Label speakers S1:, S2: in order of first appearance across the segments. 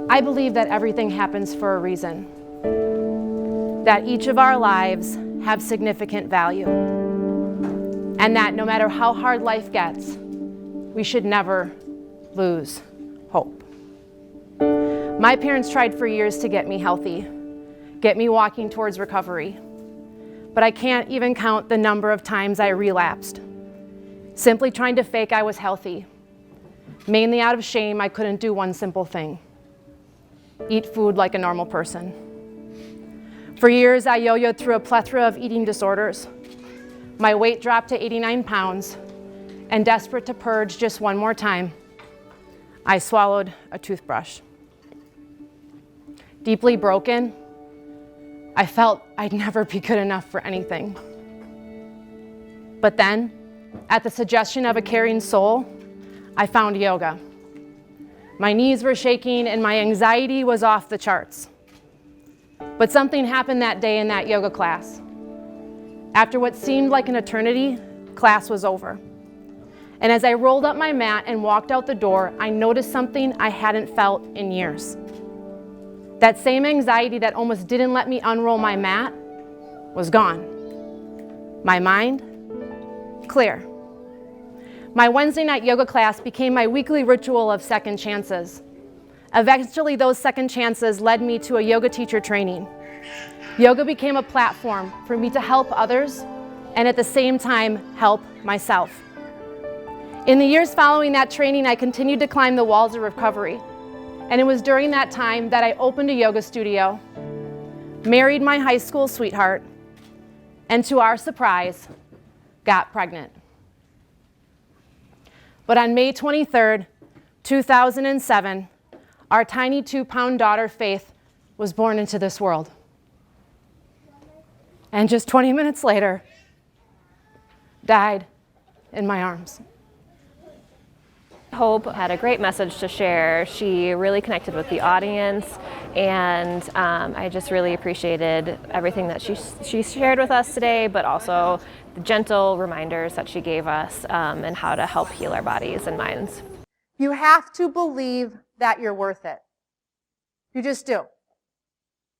S1: I believe that everything happens for a reason, that each of our lives have significant value, and that no matter how hard life gets, we should never lose hope. My parents tried for years to get me healthy, get me walking towards recovery, but I can't even count the number of times I relapsed, simply trying to fake I was healthy. Mainly out of shame, I couldn't do one simple thing: eat food like a normal person. For years, I yo-yoed through a plethora of eating disorders. My weight dropped to 89 pounds, and desperate to purge just one more time, I swallowed a toothbrush. Deeply broken, I felt I'd never be good enough for anything. But then, at the suggestion of a caring soul, I found yoga. My knees were shaking and my anxiety was off the charts. But something happened that day in that yoga class. After what seemed like an eternity, class was over. And as I rolled up my mat and walked out the door, I noticed something I hadn't felt in years. That same anxiety that almost didn't let me unroll my mat was gone. My mind, clear. My Wednesday night yoga class became my weekly ritual of second chances. Eventually, those second chances led me to a yoga teacher training. Yoga became a platform for me to help others and at the same time help myself. In the years following that training, I continued to climb the walls of recovery. And it was during that time that I opened a yoga studio, married my high school sweetheart, and to our surprise, got pregnant. But on May 23rd, 2007, our tiny 2-pound daughter, Faith, was born into this world. And just 20 minutes later, died in my arms.
S2: Hope had a great message to share. She really connected with the audience, and I just really appreciated everything that she shared with us today, but also the gentle reminders that she gave us and how to help heal our bodies and minds.
S3: You have to believe that you're worth it. You just do.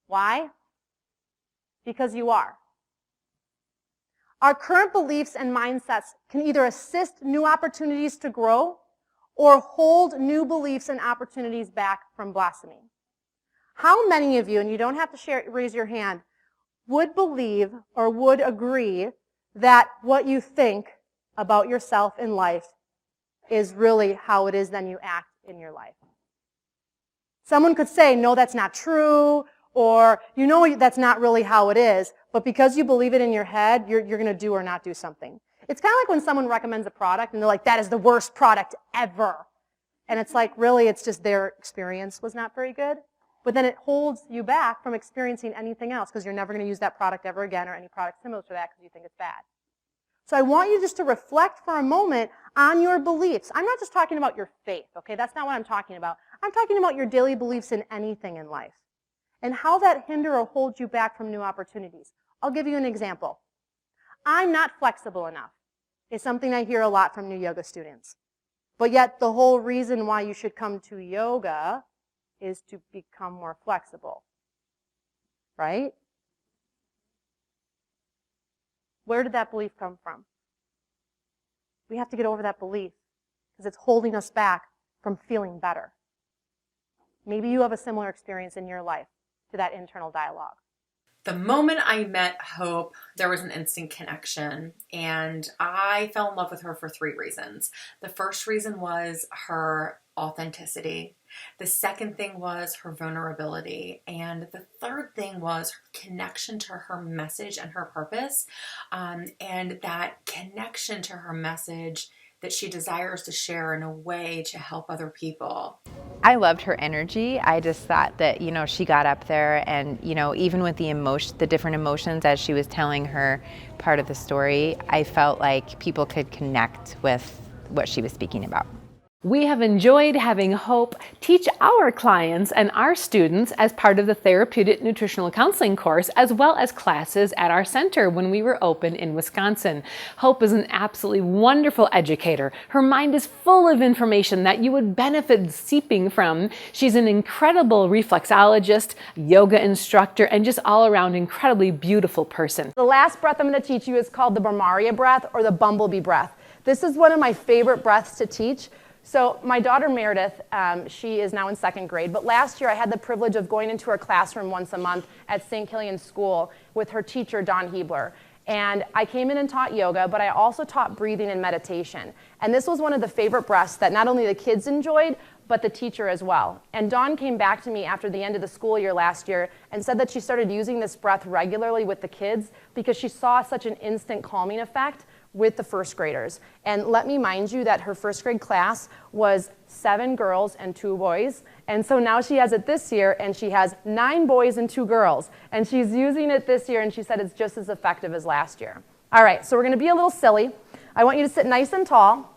S3: Why? Because you are. Our current beliefs and mindsets can either assist new opportunities to grow or hold new beliefs and opportunities back from blossoming. How many of you, and you don't have to raise your hand, would believe or would agree that what you think about yourself in life is really how it is then you act in your life? Someone could say, no, that's not true, or you know that's not really how it is, but because you believe it in your head, you're going to do or not do something. It's kind of like when someone recommends a product and they're like, that is the worst product ever. And it's like, really, it's just their experience was not very good. But then it holds you back from experiencing anything else because you're never going to use that product ever again or any product similar to that because you think it's bad. So I want you just to reflect for a moment on your beliefs. I'm not just talking about your faith, okay? That's not what I'm talking about. I'm talking about your daily beliefs in anything in life and how that hinder or holds you back from new opportunities. I'll give you an example. I'm not flexible enough. It's something I hear a lot from new yoga students. But yet the whole reason why you should come to yoga is to become more flexible, right? Where did that belief come from? We have to get over that belief because it's holding us back from feeling better. Maybe you have a similar experience in your life to that internal dialogue.
S4: The moment I met Hope, there was an instant connection, and I fell in love with her for 3 reasons. The first reason was her authenticity. The second thing was her vulnerability. And the third thing was her connection to her message and her purpose, and that connection to her message that she desires to share in a way to help other people.
S5: I loved her energy. I just thought that, she got up there and, even with the different emotions as she was telling her part of the story, I felt like people could connect with what she was speaking about.
S6: We have enjoyed having Hope teach our clients and our students as part of the Therapeutic Nutritional Counseling course, as well as classes at our center when we were open in Wisconsin. Hope is an absolutely wonderful educator. Her mind is full of information that you would benefit seeping from. She's an incredible reflexologist, yoga instructor, and just all around incredibly beautiful person.
S1: The last breath I'm going to teach you is called the Brahmarya breath, or the bumblebee breath. This is one of my favorite breaths to teach. So my daughter Meredith, she is now in 2nd grade, but last year I had the privilege of going into her classroom once a month at St. Killian's School with her teacher, Dawn Hebler. And I came in and taught yoga, but I also taught breathing and meditation. And this was one of the favorite breaths that not only the kids enjoyed, but the teacher as well. And Dawn came back to me after the end of the school year last year and said that she started using this breath regularly with the kids because she saw such an instant calming effect with the 1st graders. And let me mind you that her 1st grade class was 7 girls and 2 boys. And so now she has it this year, and she has 9 boys and 2 girls. And she's using it this year, and she said it's just as effective as last year. All right, so we're going to be a little silly. I want you to sit nice and tall.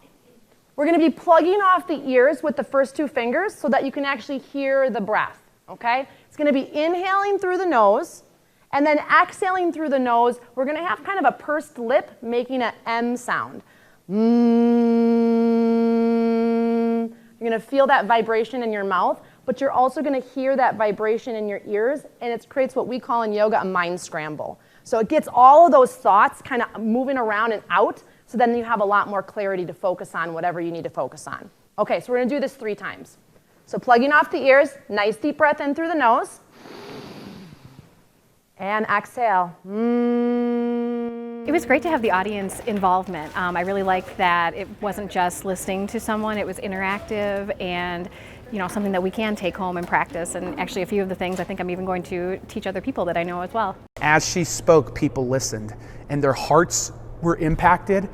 S1: We're going to be plugging off the ears with the first 2 fingers so that you can actually hear the breath, okay? It's going to be inhaling through the nose, and then exhaling through the nose. We're going to have kind of a pursed lip making an M sound. You're going to feel that vibration in your mouth, but you're also going to hear that vibration in your ears, and it creates what we call in yoga a mind scramble. So it gets all of those thoughts kind of moving around and out, so then you have a lot more clarity to focus on whatever you need to focus on. Okay, so we're going to do this 3 times. So plugging off the ears, nice deep breath in through the nose. And exhale.
S7: It was great to have the audience involvement. I really liked that it wasn't just listening to someone, it was interactive and something that we can take home and practice. And actually a few of the things I think I'm even going to teach other people that I know as well.
S8: As she spoke, people listened and their hearts were impacted,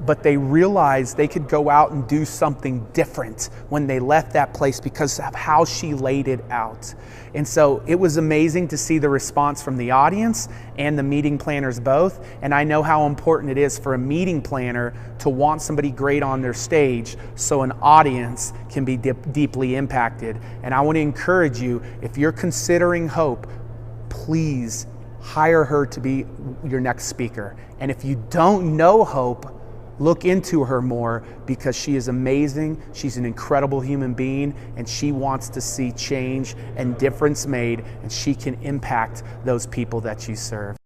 S8: but they realized they could go out and do something different when they left that place because of how she laid it out. And so it was amazing to see the response from the audience and the meeting planners both. And I know how important it is for a meeting planner to want somebody great on their stage so an audience can be deeply impacted. And I want to encourage you, if you're considering Hope, please hire her to be your next speaker. And if you don't know Hope, look into her more because she is amazing. She's an incredible human being, and she wants to see change and difference made, and she can impact those people that you serve.